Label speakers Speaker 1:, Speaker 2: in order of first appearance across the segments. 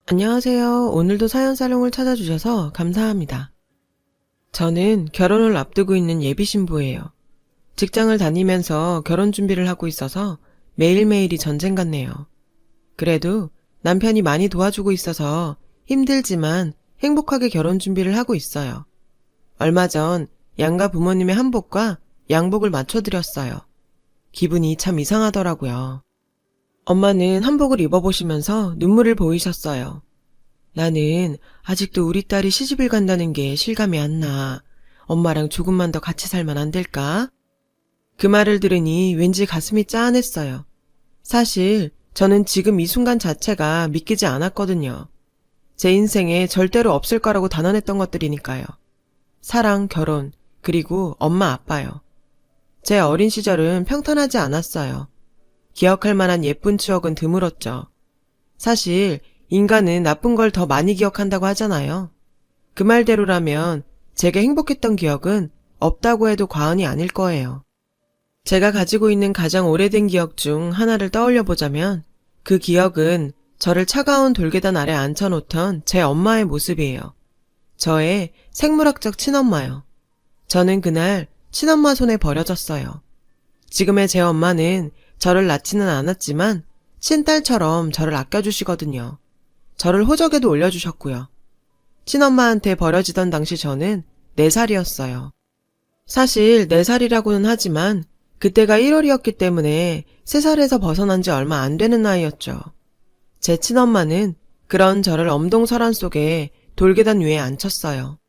Speaker 1: 안녕하세요. 오늘도 사연사롱을 찾아주셔서 감사합니다. 저는 결혼을 앞두고 있는 예비신부예요. 직장을 다니면서 결혼 준비를 하고 있어서 매일매일이 전쟁 같네요. 그래도 남편이 많이 도와주고 있어서 힘들지만 행복하게 결혼 준비를 하고 있어요. 얼마 전 양가 부모님의 한복과 양복을 맞춰드렸어요. 기분이 참 이상하더라고요. 엄마는 한복을 입어보시면서 눈물을 보이셨어요. 나는 아직도 우리 딸이 시집을 간다는 게 실감이 안 나. 엄마랑 조금만 더 같이 살면 안 될까? 그 말을 들으니 왠지 가슴이 짠했어요. 사실 저는 지금 이 순간 자체가 믿기지 않았거든요. 제 인생에 절대로 없을 거라고 단언했던 것들이니까요. 사랑, 결혼, 그리고 엄마, 아빠요. 제 어린 시절은 평탄하지 않았어요. 기억할 만한 예쁜 추억은 드물었죠. 사실 인간은 나쁜 걸 더 많이 기억한다고 하잖아요. 그 말대로라면 제게 행복했던 기억은 없다고 해도 과언이 아닐 거예요. 제가 가지고 있는 가장 오래된 기억 중 하나를 떠올려 보자면 그 기억은 저를 차가운 돌계단 아래 앉혀놓던 제 엄마의 모습이에요. 저의 생물학적 친엄마요. 저는 그날 친엄마 손에 버려졌어요. 지금의 제 엄마는 저를 낳지는 않았지만 친딸처럼 저를 아껴주시거든요. 저를 호적에도 올려주셨고요. 친엄마한테 버려지던 당시 저는 4살이었어요. 사실 4살이라고는 하지만 그때가 1월이었기 때문에 3살에서 벗어난 지 얼마 안 되는 나이였죠. 제 친엄마는 그런 저를 엄동설한 속에 돌계단 위에 앉혔어요.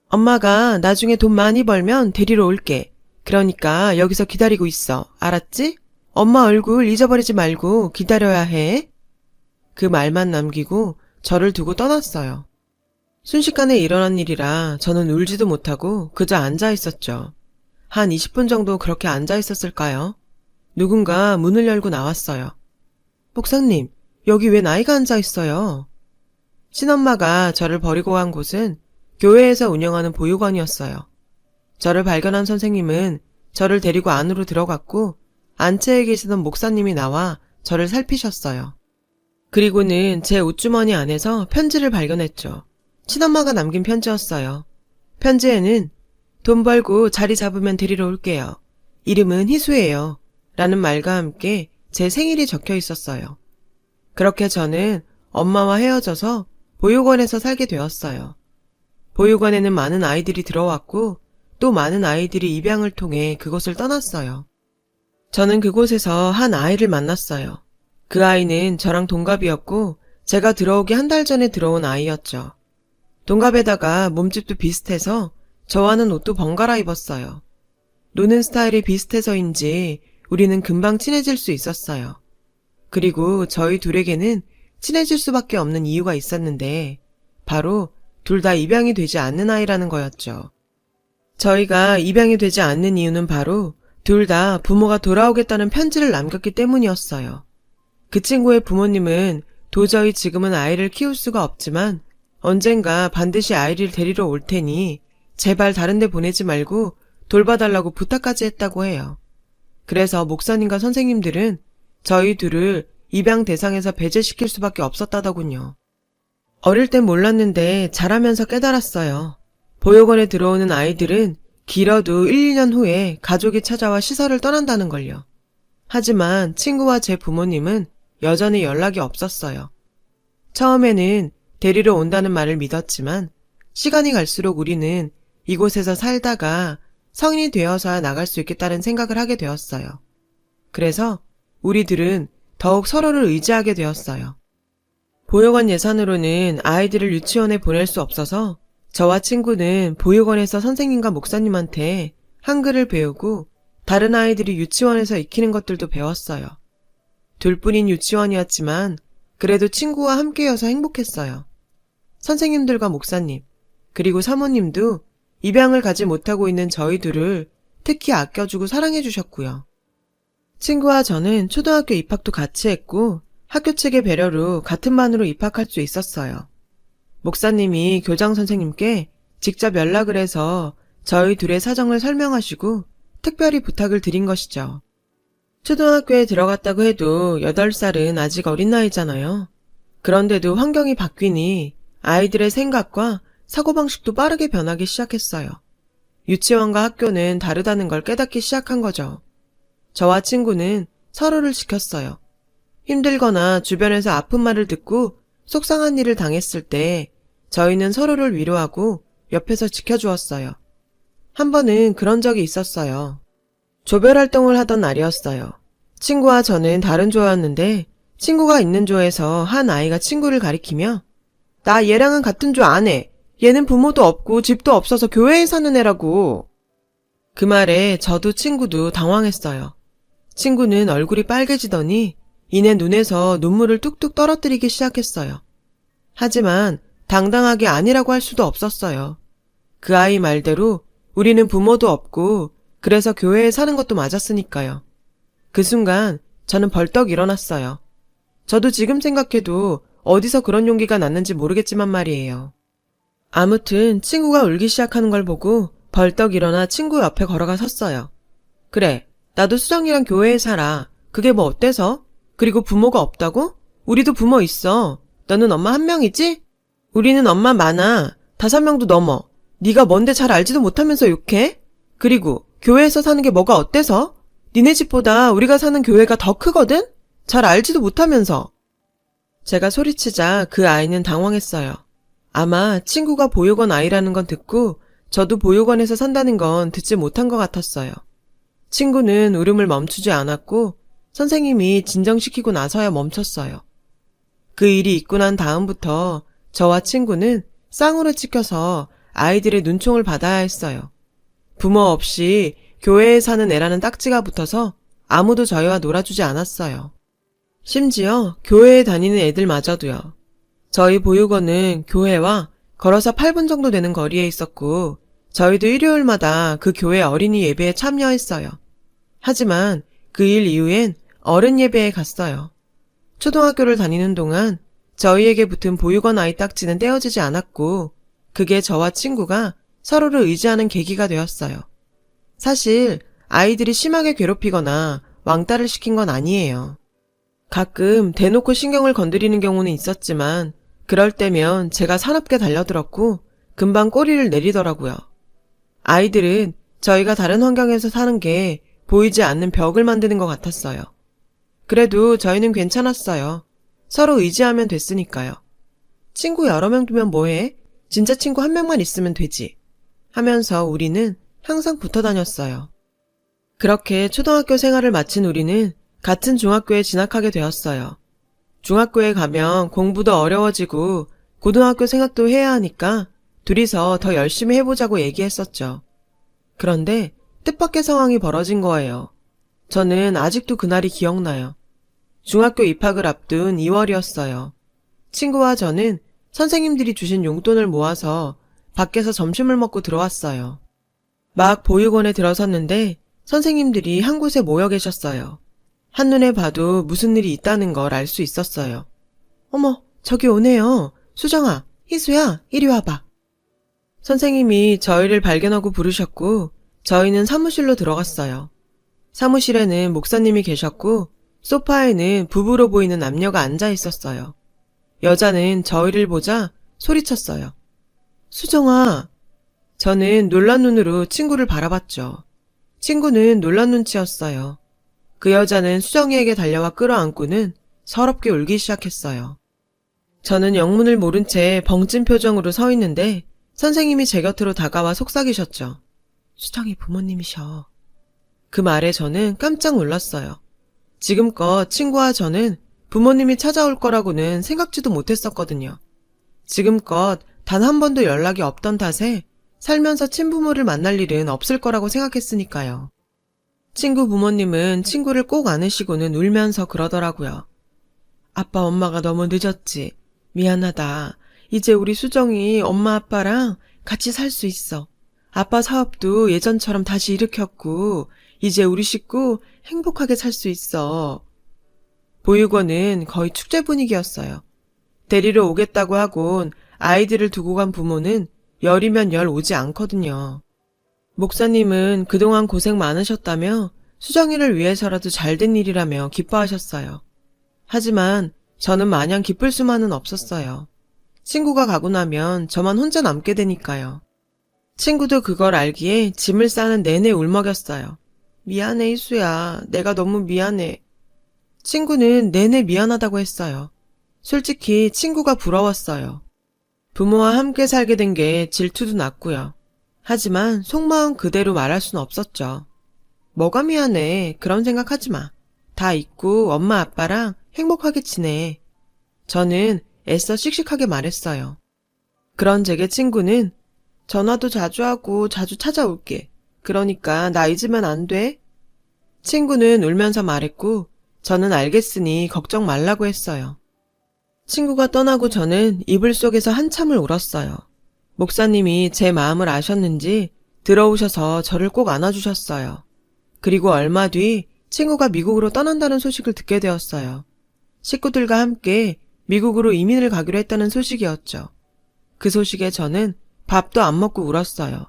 Speaker 1: 엄마가 나중에 돈 많이 벌면 데리러 올게. 그러니까 여기서 기다리고 있어. 알았지? 엄마 얼굴 잊어버리지 말고 기다려야 해. 그 말만 남기고 저를 두고 떠났어요. 순식간에 일어난 일이라 저는 울지도 못하고 그저 앉아 있었죠. 한 20분 정도 그렇게 앉아 있었을까요? 누군가 문을 열고 나왔어요. 목사님, 여기 왜 나이가 앉아 있어요? 친엄마가 저를 버리고 간 곳은 교회에서 운영하는 보육원이었어요. 저를 발견한 선생님은 저를 데리고 안으로 들어갔고 안채에 계시던 목사님이 나와 저를 살피셨어요. 그리고는 제 옷주머니 안에서 편지를 발견했죠. 친엄마가 남긴 편지였어요. 편지에는 돈 벌고 자리 잡으면 데리러 올게요. 이름은 희수예요. 라는 말과 함께 제 생일이 적혀 있었어요. 그렇게 저는 엄마와 헤어져서 보육원에서 살게 되었어요. 보육원에는 많은 아이들이 들어왔고 또 많은 아이들이 입양을 통해 그곳을 떠났어요. 저는 그곳에서 한 아이를 만났어요. 그 아이는 저랑 동갑이었고 제가 들어오기 한 달 전에 들어온 아이였죠. 동갑에다가 몸집도 비슷해서 저와는 옷도 번갈아 입었어요. 노는 스타일이 비슷해서인지 우리는 금방 친해질 수 있었어요. 그리고 저희 둘에게는 친해질 수밖에 없는 이유가 있었는데 바로 둘 다 입양이 되지 않는 아이라는 거였죠. 저희가 입양이 되지 않는 이유는 바로 둘 다 부모가 돌아오겠다는 편지를 남겼기 때문이었어요. 그 친구의 부모님은 도저히 지금은 아이를 키울 수가 없지만 언젠가 반드시 아이를 데리러 올 테니 제발 다른 데 보내지 말고 돌봐달라고 부탁까지 했다고 해요. 그래서 목사님과 선생님들은 저희 둘을 입양 대상에서 배제시킬 수밖에 없었다더군요. 어릴 땐 몰랐는데 자라면서 깨달았어요. 보육원에 들어오는 아이들은 길어도 1, 2년 후에 가족이 찾아와 시설을 떠난다는 걸요. 하지만 친구와 제 부모님은 여전히 연락이 없었어요. 처음에는 데리러 온다는 말을 믿었지만 시간이 갈수록 우리는 이곳에서 살다가 성인이 되어서야 나갈 수 있겠다는 생각을 하게 되었어요. 그래서 우리들은 더욱 서로를 의지하게 되었어요. 보육원 예산으로는 아이들을 유치원에 보낼 수 없어서 저와 친구는 보육원에서 선생님과 목사님한테 한글을 배우고 다른 아이들이 유치원에서 익히는 것들도 배웠어요. 둘뿐인 유치원이었지만 그래도 친구와 함께여서 행복했어요. 선생님들과 목사님, 그리고 사모님도 입양을 가지 못하고 있는 저희 둘을 특히 아껴주고 사랑해주셨고요. 친구와 저는 초등학교 입학도 같이 했고 학교 측의 배려로 같은 반으로 입학할 수 있었어요. 목사님이 교장 선생님께 직접 연락을 해서 저희 둘의 사정을 설명하시고 특별히 부탁을 드린 것이죠. 초등학교에 들어갔다고 해도 8살은 아직 어린 나이잖아요. 그런데도 환경이 바뀌니 아이들의 생각과 사고방식도 빠르게 변하기 시작했어요. 유치원과 학교는 다르다는 걸 깨닫기 시작한 거죠. 저와 친구는 서로를 지켰어요. 힘들거나 주변에서 아픈 말을 듣고 속상한 일을 당했을 때 저희는 서로를 위로하고 옆에서 지켜주었어요. 한 번은 그런 적이 있었어요. 조별 활동을 하던 날이었어요. 친구와 저는 다른 조였는데 친구가 있는 조에서 한 아이가 친구를 가리키며 나 얘랑은 같은 조 안 해. 얘는 부모도 없고 집도 없어서 교회에 사는 애라고. 그 말에 저도 친구도 당황했어요. 친구는 얼굴이 빨개지더니 이내 눈에서 눈물을 뚝뚝 떨어뜨리기 시작했어요. 하지만 당당하게 아니라고 할 수도 없었어요. 그 아이 말대로 우리는 부모도 없고 그래서 교회에 사는 것도 맞았으니까요. 그 순간 저는 벌떡 일어났어요. 저도 지금 생각해도 어디서 그런 용기가 났는지 모르겠지만 말이에요. 아무튼 친구가 울기 시작하는 걸 보고 벌떡 일어나 친구 옆에 걸어가 섰어요. 그래, 나도 수정이랑 교회에 살아. 그게 뭐 어때서? 그리고 부모가 없다고? 우리도 부모 있어. 너는 엄마 한 명이지? 우리는 엄마 많아. 5명도 넘어. 네가 뭔데 잘 알지도 못하면서 욕해? 그리고 교회에서 사는 게 뭐가 어때서? 니네 집보다 우리가 사는 교회가 더 크거든? 잘 알지도 못하면서. 제가 소리치자 그 아이는 당황했어요. 아마 친구가 보육원 아이라는 건 듣고 저도 보육원에서 산다는 건 듣지 못한 것 같았어요. 친구는 울음을 멈추지 않았고 선생님이 진정시키고 나서야 멈췄어요. 그 일이 있고 난 다음부터 저와 친구는 쌍으로 찍혀서 아이들의 눈총을 받아야 했어요. 부모 없이 교회에 사는 애라는 딱지가 붙어서 아무도 저희와 놀아주지 않았어요. 심지어 교회에 다니는 애들마저도요. 저희 보육원은 교회와 걸어서 8분 정도 되는 거리에 있었고 저희도 일요일마다 그 교회 어린이 예배에 참여했어요. 하지만 그 일 이후엔 어른 예배에 갔어요. 초등학교를 다니는 동안 저희에게 붙은 보육원 아이 딱지는 떼어지지 않았고 그게 저와 친구가 서로를 의지하는 계기가 되었어요. 사실 아이들이 심하게 괴롭히거나 왕따를 시킨 건 아니에요. 가끔 대놓고 신경을 건드리는 경우는 있었지만 그럴 때면 제가 사납게 달려들었고 금방 꼬리를 내리더라고요. 아이들은 저희가 다른 환경에서 사는 게 보이지 않는 벽을 만드는 것 같았어요. 그래도 저희는 괜찮았어요. 서로 의지하면 됐으니까요. 친구 여러 명 두면 뭐해? 진짜 친구 한 명만 있으면 되지. 하면서 우리는 항상 붙어 다녔어요. 그렇게 초등학교 생활을 마친 우리는 같은 중학교에 진학하게 되었어요. 중학교에 가면 공부도 어려워지고 고등학교 생각도 해야 하니까 둘이서 더 열심히 해보자고 얘기했었죠. 그런데 뜻밖의 상황이 벌어진 거예요. 저는 아직도 그날이 기억나요. 중학교 입학을 앞둔 2월이었어요. 친구와 저는 선생님들이 주신 용돈을 모아서 밖에서 점심을 먹고 들어왔어요. 막 보육원에 들어섰는데 선생님들이 한 곳에 모여 계셨어요. 한눈에 봐도 무슨 일이 있다는 걸 알 수 있었어요. 어머, 저기 오네요. 수정아, 희수야, 이리 와봐. 선생님이 저희를 발견하고 부르셨고 저희는 사무실로 들어갔어요. 사무실에는 목사님이 계셨고 소파에는 부부로 보이는 남녀가 앉아 있었어요. 여자는 저희를 보자 소리쳤어요. 수정아. 저는 놀란 눈으로 친구를 바라봤죠. 친구는 놀란 눈치였어요. 그 여자는 수정이에게 달려와 끌어안고는 서럽게 울기 시작했어요. 저는 영문을 모른 채 벙찐 표정으로 서 있는데 선생님이 제 곁으로 다가와 속삭이셨죠. 수정이 부모님이셔. 그 말에 저는 깜짝 놀랐어요. 지금껏 친구와 저는 부모님이 찾아올 거라고는 생각지도 못했었거든요. 지금껏 단 한 번도 연락이 없던 탓에 살면서 친부모를 만날 일은 없을 거라고 생각했으니까요. 친구 부모님은 친구를 꼭 안으시고는 울면서 그러더라고요. 아빠 엄마가 너무 늦었지. 미안하다. 이제 우리 수정이 엄마 아빠랑 같이 살 수 있어. 아빠 사업도 예전처럼 다시 일으켰고 이제 우리 식구 행복하게 살 수 있어. 보육원은 거의 축제 분위기였어요. 데리러 오겠다고 하곤 아이들을 두고 간 부모는 열이면 열 오지 않거든요. 목사님은 그동안 고생 많으셨다며 수정이를 위해서라도 잘된 일이라며 기뻐하셨어요. 하지만 저는 마냥 기쁠 수만은 없었어요. 친구가 가고 나면 저만 혼자 남게 되니까요. 친구도 그걸 알기에 짐을 싸는 내내 울먹였어요. 미안해, 희수야. 내가 너무 미안해. 친구는 내내 미안하다고 했어요. 솔직히 친구가 부러웠어요. 부모와 함께 살게 된 게 질투도 났고요. 하지만 속마음 그대로 말할 순 없었죠. 뭐가 미안해. 그런 생각하지 마. 다 잊고 엄마 아빠랑 행복하게 지내. 저는 애써 씩씩하게 말했어요. 그런 제게 친구는 전화도 자주 하고 자주 찾아올게. 그러니까 나 잊으면 안 돼? 친구는 울면서 말했고 저는 알겠으니 걱정 말라고 했어요. 친구가 떠나고 저는 이불 속에서 한참을 울었어요. 목사님이 제 마음을 아셨는지 들어오셔서 저를 꼭 안아주셨어요. 그리고 얼마 뒤 친구가 미국으로 떠난다는 소식을 듣게 되었어요. 식구들과 함께 미국으로 이민을 가기로 했다는 소식이었죠. 그 소식에 저는 밥도 안 먹고 울었어요.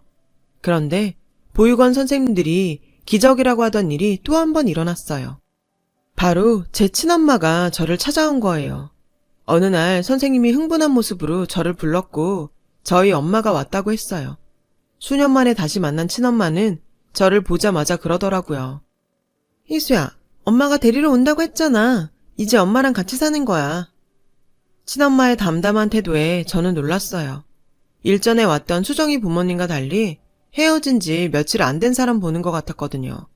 Speaker 1: 그런데 보육원 선생님들이 기적이라고 하던 일이 또 한 번 일어났어요. 바로 제 친엄마가 저를 찾아온 거예요. 어느 날 선생님이 흥분한 모습으로 저를 불렀고 저희 엄마가 왔다고 했어요. 수년 만에 다시 만난 친엄마는 저를 보자마자 그러더라고요. 희수야, 엄마가 데리러 온다고 했잖아. 이제 엄마랑 같이 사는 거야. 친엄마의 담담한 태도에 저는 놀랐어요. 일전에 왔던 수정이 부모님과 달리 헤어진 지 며칠 안 된 사람 보는 것 같았거든요.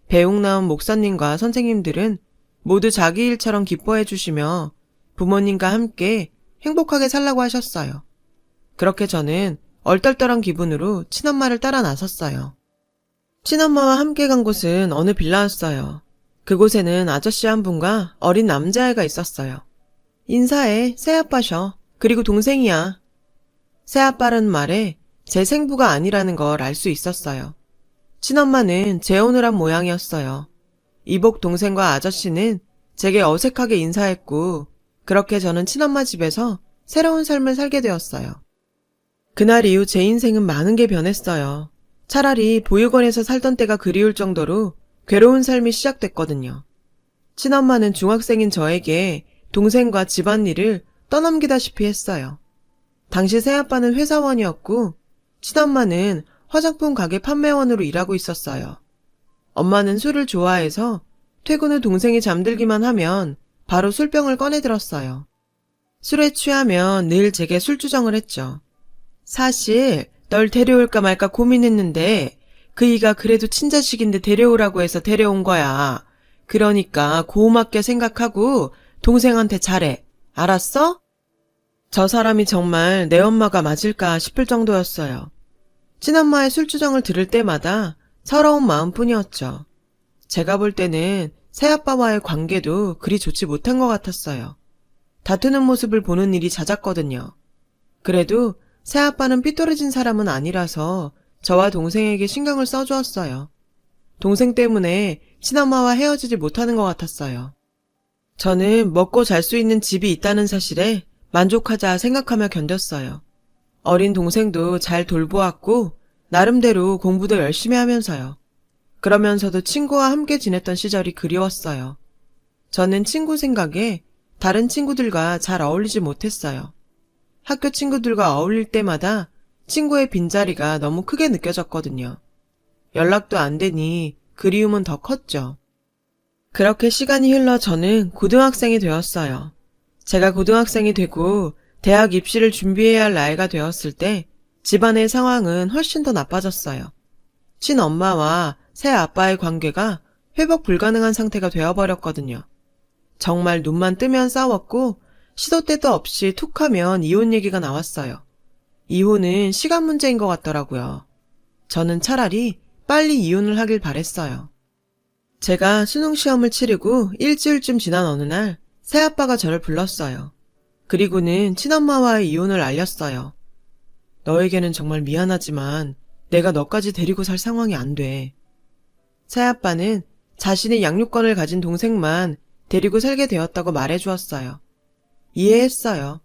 Speaker 1: 배웅 나온 목사님과 선생님들은 모두 자기 일처럼 기뻐해 주시며 부모님과 함께 행복하게 살라고 하셨어요. 그렇게 저는 얼떨떨한 기분으로 친엄마를 따라 나섰어요. 친엄마와 함께 간 곳은 어느 빌라였어요. 그곳에는 아저씨 한 분과 어린 남자애가 있었어요. 인사해, 새아빠셔. 그리고 동생이야. 새아빠라는 말에 제 생부가 아니라는 걸 알 수 있었어요. 친엄마는 재혼을 한 모양이었어요. 이복 동생과 아저씨는 제게 어색하게 인사했고 그렇게 저는 친엄마 집에서 새로운 삶을 살게 되었어요. 그날 이후 제 인생은 많은 게 변했어요. 차라리 보육원에서 살던 때가 그리울 정도로 괴로운 삶이 시작됐거든요. 친엄마는 중학생인 저에게 동생과 집안일을 떠넘기다시피 했어요. 당시 새아빠는 회사원이었고 친엄마는 화장품 가게 판매원으로 일하고 있었어요. 엄마는 술을 좋아해서 퇴근 후 동생이 잠들기만 하면 바로 술병을 꺼내들었어요. 술에 취하면 늘 제게 술주정을 했죠. 사실 널 데려올까 말까 고민했는데 그이가 그래도 친자식인데 데려오라고 해서 데려온 거야. 그러니까 고맙게 생각하고 동생한테 잘해. 알았어? 저 사람이 정말 내 엄마가 맞을까 싶을 정도였어요. 친엄마의 술주정을 들을 때마다 서러운 마음뿐이었죠. 제가 볼 때는 새아빠와의 관계도 그리 좋지 못한 것 같았어요. 다투는 모습을 보는 일이 잦았거든요. 그래도 새아빠는 삐뚤어진 사람은 아니라서 저와 동생에게 신경을 써주었어요. 동생 때문에 친엄마와 헤어지지 못하는 것 같았어요. 저는 먹고 잘 수 있는 집이 있다는 사실에 만족하자 생각하며 견뎠어요. 어린 동생도 잘 돌보았고 나름대로 공부도 열심히 하면서요. 그러면서도 친구와 함께 지냈던 시절이 그리웠어요. 저는 친구 생각에 다른 친구들과 잘 어울리지 못했어요. 학교 친구들과 어울릴 때마다 친구의 빈자리가 너무 크게 느껴졌거든요. 연락도 안 되니 그리움은 더 컸죠. 그렇게 시간이 흘러 저는 고등학생이 되었어요. 제가 고등학생이 되고 대학 입시를 준비해야 할 나이가 되었을 때 집안의 상황은 훨씬 더 나빠졌어요. 친엄마와 새아빠의 관계가 회복 불가능한 상태가 되어버렸거든요. 정말 눈만 뜨면 싸웠고 시도 때도 없이 툭하면 이혼 얘기가 나왔어요. 이혼은 시간 문제인 것 같더라고요. 저는 차라리 빨리 이혼을 하길 바랬어요. 제가 수능시험을 치르고 일주일쯤 지난 어느 날 새아빠가 저를 불렀어요. 그리고는 친엄마와의 이혼을 알렸어요. 너에게는 정말 미안하지만 내가 너까지 데리고 살 상황이 안 돼. 새아빠는 자신의 양육권을 가진 동생만 데리고 살게 되었다고 말해주었어요. 이해했어요.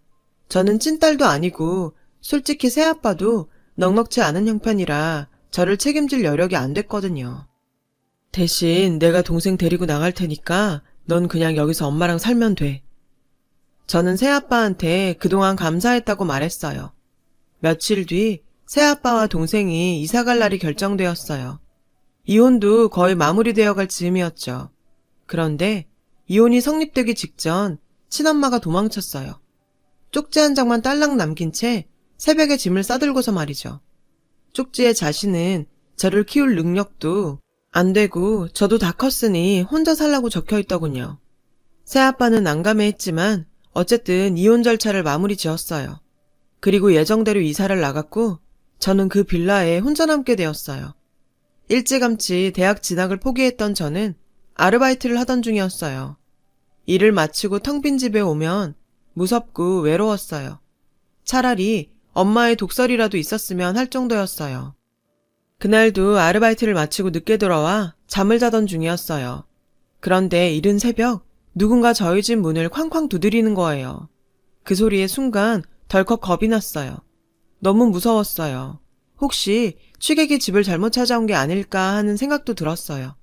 Speaker 1: 저는 찐딸도 아니고 솔직히 새아빠도 넉넉지 않은 형편이라 저를 책임질 여력이 안 됐거든요. 대신 내가 동생 데리고 나갈 테니까 넌 그냥 여기서 엄마랑 살면 돼. 저는 새아빠한테 그동안 감사했다고 말했어요. 며칠 뒤 새아빠와 동생이 이사갈 날이 결정되었어요. 이혼도 거의 마무리되어 갈 즈음이었죠. 그런데 이혼이 성립되기 직전 친엄마가 도망쳤어요. 쪽지 한 장만 딸랑 남긴 채 새벽에 짐을 싸들고서 말이죠. 쪽지에 자신은 저를 키울 능력도 안 되고 저도 다 컸으니 혼자 살라고 적혀 있더군요. 새아빠는 난감해했지만 어쨌든 이혼 절차를 마무리 지었어요. 그리고 예정대로 이사를 나갔고 저는 그 빌라에 혼자 남게 되었어요. 일찌감치 대학 진학을 포기했던 저는 아르바이트를 하던 중이었어요. 일을 마치고 텅 빈 집에 오면 무섭고 외로웠어요. 차라리 엄마의 독설이라도 있었으면 할 정도였어요. 그날도 아르바이트를 마치고 늦게 돌아와 잠을 자던 중이었어요. 그런데 이른 새벽 누군가 저희 집 문을 쾅쾅 두드리는 거예요. 그 소리에 순간 덜컥 겁이 났어요. 너무 무서웠어요. 혹시 취객이 집을 잘못 찾아온 게 아닐까 하는 생각도 들었어요.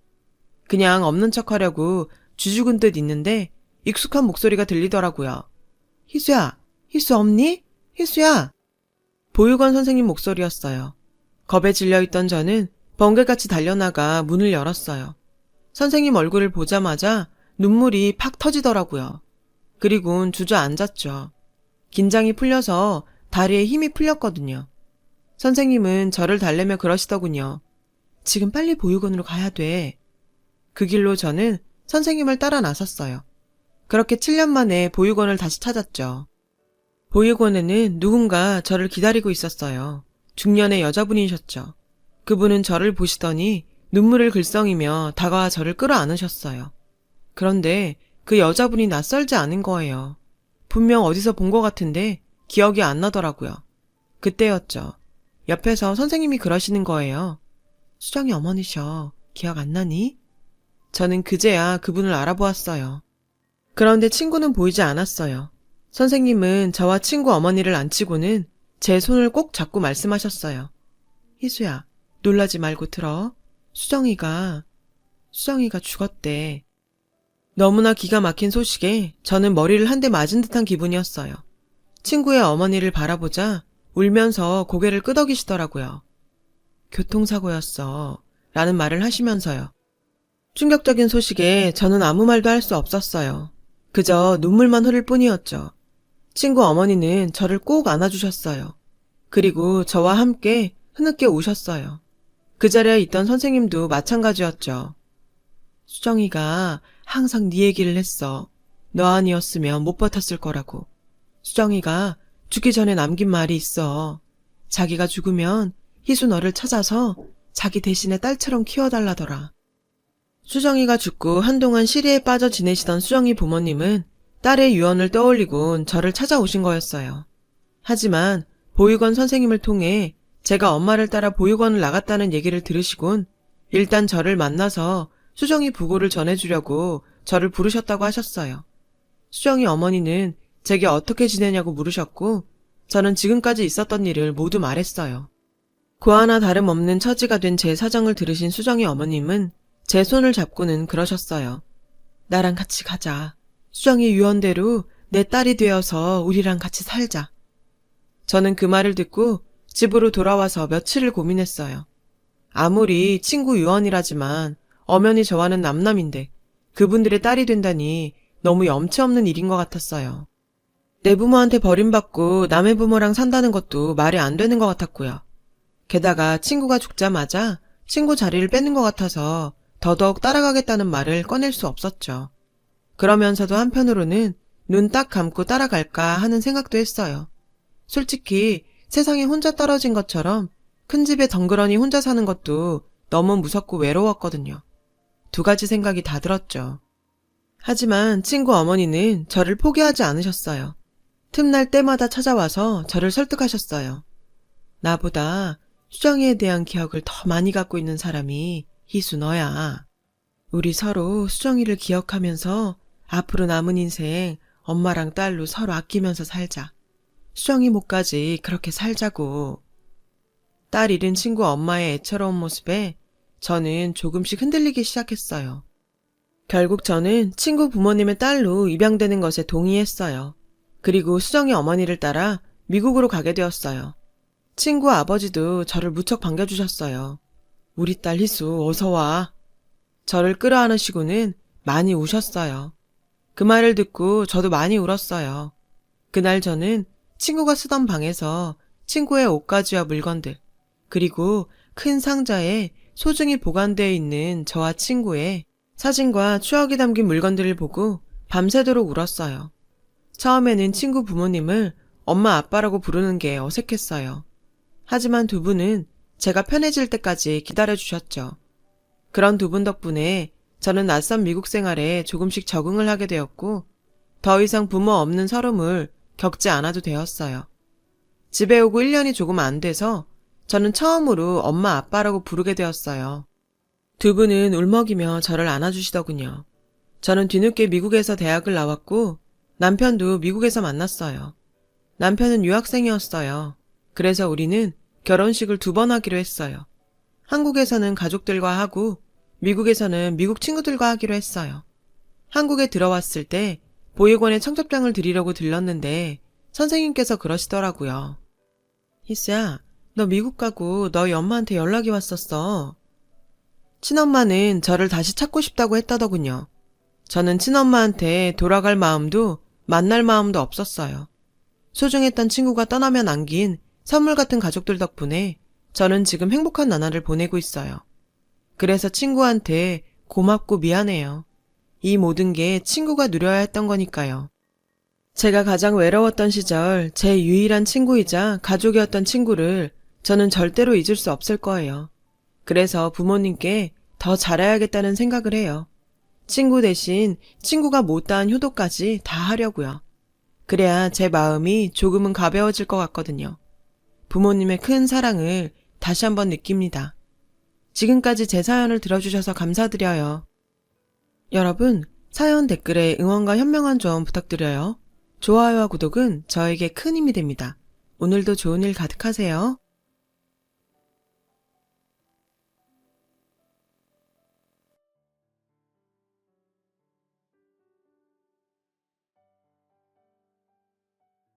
Speaker 1: 그냥 없는 척하려고 쥐죽은 듯 있는데 익숙한 목소리가 들리더라고요. 희수야, 희수 없니? 희수야. 보육원 선생님 목소리였어요. 겁에 질려있던 저는 번개같이 달려나가 문을 열었어요. 선생님 얼굴을 보자마자 눈물이 팍 터지더라고요. 그리곤 주저앉았죠. 긴장이 풀려서 다리에 힘이 풀렸거든요. 선생님은 저를 달래며 그러시더군요. 지금 빨리 보육원으로 가야 돼. 그 길로 저는 선생님을 따라 나섰어요. 그렇게 7년 만에 보육원을 다시 찾았죠. 보육원에는 누군가 저를 기다리고 있었어요. 중년의 여자분이셨죠. 그분은 저를 보시더니 눈물을 글썽이며 다가와 저를 끌어안으셨어요. 그런데 그 여자분이 낯설지 않은 거예요. 분명 어디서 본 것 같은데 기억이 안 나더라고요. 그때였죠. 옆에서 선생님이 그러시는 거예요. 수정이 어머니셔. 기억 안 나니? 저는 그제야 그분을 알아보았어요. 그런데 친구는 보이지 않았어요. 선생님은 저와 친구 어머니를 앉히고는 제 손을 꼭 잡고 말씀하셨어요. 희수야, 놀라지 말고 들어. 수정이가 죽었대. 너무나 기가 막힌 소식에 저는 머리를 한 대 맞은 듯한 기분이었어요. 친구의 어머니를 바라보자 울면서 고개를 끄덕이시더라고요. 교통사고였어. 라는 말을 하시면서요. 충격적인 소식에 저는 아무 말도 할 수 없었어요. 그저 눈물만 흐를 뿐이었죠. 친구 어머니는 저를 꼭 안아주셨어요. 그리고 저와 함께 흐느껴 우셨어요. 그 자리에 있던 선생님도 마찬가지였죠. 수정이가 항상 네 얘기를 했어. 너 아니었으면 못 버텼을 거라고. 수정이가 죽기 전에 남긴 말이 있어. 자기가 죽으면 희수 너를 찾아서 자기 대신에 딸처럼 키워달라더라. 수정이가 죽고 한동안 시리에 빠져 지내시던 수정이 부모님은 딸의 유언을 떠올리곤 저를 찾아오신 거였어요. 하지만 보육원 선생님을 통해 제가 엄마를 따라 보육원을 나갔다는 얘기를 들으시곤 일단 저를 만나서 수정이 부고를 전해주려고 저를 부르셨다고 하셨어요. 수정이 어머니는 제게 어떻게 지내냐고 물으셨고 저는 지금까지 있었던 일을 모두 말했어요. 고아나 다름없는 처지가 된 제 사정을 들으신 수정이 어머님은 제 손을 잡고는 그러셨어요. 나랑 같이 가자. 수정이 유언대로 내 딸이 되어서 우리랑 같이 살자. 저는 그 말을 듣고 집으로 돌아와서 며칠을 고민했어요. 아무리 친구 유언이라지만 엄연히 저와는 남남인데 그분들의 딸이 된다니 너무 염치 없는 일인 것 같았어요. 내 부모한테 버림받고 남의 부모랑 산다는 것도 말이 안 되는 것 같았고요. 게다가 친구가 죽자마자 친구 자리를 뺏는 것 같아서 더더욱 따라가겠다는 말을 꺼낼 수 없었죠. 그러면서도 한편으로는 눈 딱 감고 따라갈까 하는 생각도 했어요. 솔직히 세상에 혼자 떨어진 것처럼 큰 집에 덩그러니 혼자 사는 것도 너무 무섭고 외로웠거든요. 두 가지 생각이 다 들었죠. 하지만 친구 어머니는 저를 포기하지 않으셨어요. 틈날 때마다 찾아와서 저를 설득하셨어요. 나보다 수정이에 대한 기억을 더 많이 갖고 있는 사람이 희수 너야. 우리 서로 수정이를 기억하면서 앞으로 남은 인생 엄마랑 딸로 서로 아끼면서 살자. 수정이 목까지 그렇게 살자고. 딸 잃은 친구 엄마의 애처로운 모습에 저는 조금씩 흔들리기 시작했어요. 결국 저는 친구 부모님의 딸로 입양되는 것에 동의했어요. 그리고 수정이 어머니를 따라 미국으로 가게 되었어요. 친구 아버지도 저를 무척 반겨주셨어요. 우리 딸 희수 어서 와. 저를 끌어안으시고는 많이 우셨어요. 그 말을 듣고 저도 많이 울었어요. 그날 저는 친구가 쓰던 방에서 친구의 옷가지와 물건들, 그리고 큰 상자에 소중히 보관되어 있는 저와 친구의 사진과 추억이 담긴 물건들을 보고 밤새도록 울었어요. 처음에는 친구 부모님을 엄마 아빠라고 부르는 게 어색했어요. 하지만 두 분은 제가 편해질 때까지 기다려주셨죠. 그런 두 분 덕분에 저는 낯선 미국 생활에 조금씩 적응을 하게 되었고 더 이상 부모 없는 서름을 겪지 않아도 되었어요. 집에 오고 1년이 조금 안 돼서 저는 처음으로 엄마 아빠라고 부르게 되었어요. 두 분은 울먹이며 저를 안아주시더군요. 저는 뒤늦게 미국에서 대학을 나왔고 남편도 미국에서 만났어요. 남편은 유학생이었어요. 그래서 우리는 결혼식을 2번 하기로 했어요. 한국에서는 가족들과 하고 미국에서는 미국 친구들과 하기로 했어요. 한국에 들어왔을 때 보육원에 청첩장을 드리려고 들렀는데 선생님께서 그러시더라고요. 희수야, 너 미국 가고 너희 엄마한테 연락이 왔었어. 친엄마는 저를 다시 찾고 싶다고 했다더군요. 저는 친엄마한테 돌아갈 마음도 만날 마음도 없었어요. 소중했던 친구가 떠나며 남긴 선물 같은 가족들 덕분에 저는 지금 행복한 나날을 보내고 있어요. 그래서 친구한테 고맙고 미안해요. 이 모든 게 친구가 누려야 했던 거니까요. 제가 가장 외로웠던 시절 제 유일한 친구이자 가족이었던 친구를 저는 절대로 잊을 수 없을 거예요. 그래서 부모님께 더 잘해야겠다는 생각을 해요. 친구 대신 친구가 못다한 효도까지 다 하려고요. 그래야 제 마음이 조금은 가벼워질 것 같거든요. 부모님의 큰 사랑을 다시 한번 느낍니다. 지금까지 제 사연을 들어주셔서 감사드려요. 여러분, 사연 댓글에 응원과 현명한 조언 부탁드려요. 좋아요와 구독은 저에게 큰 힘이 됩니다. 오늘도 좋은 일 가득하세요.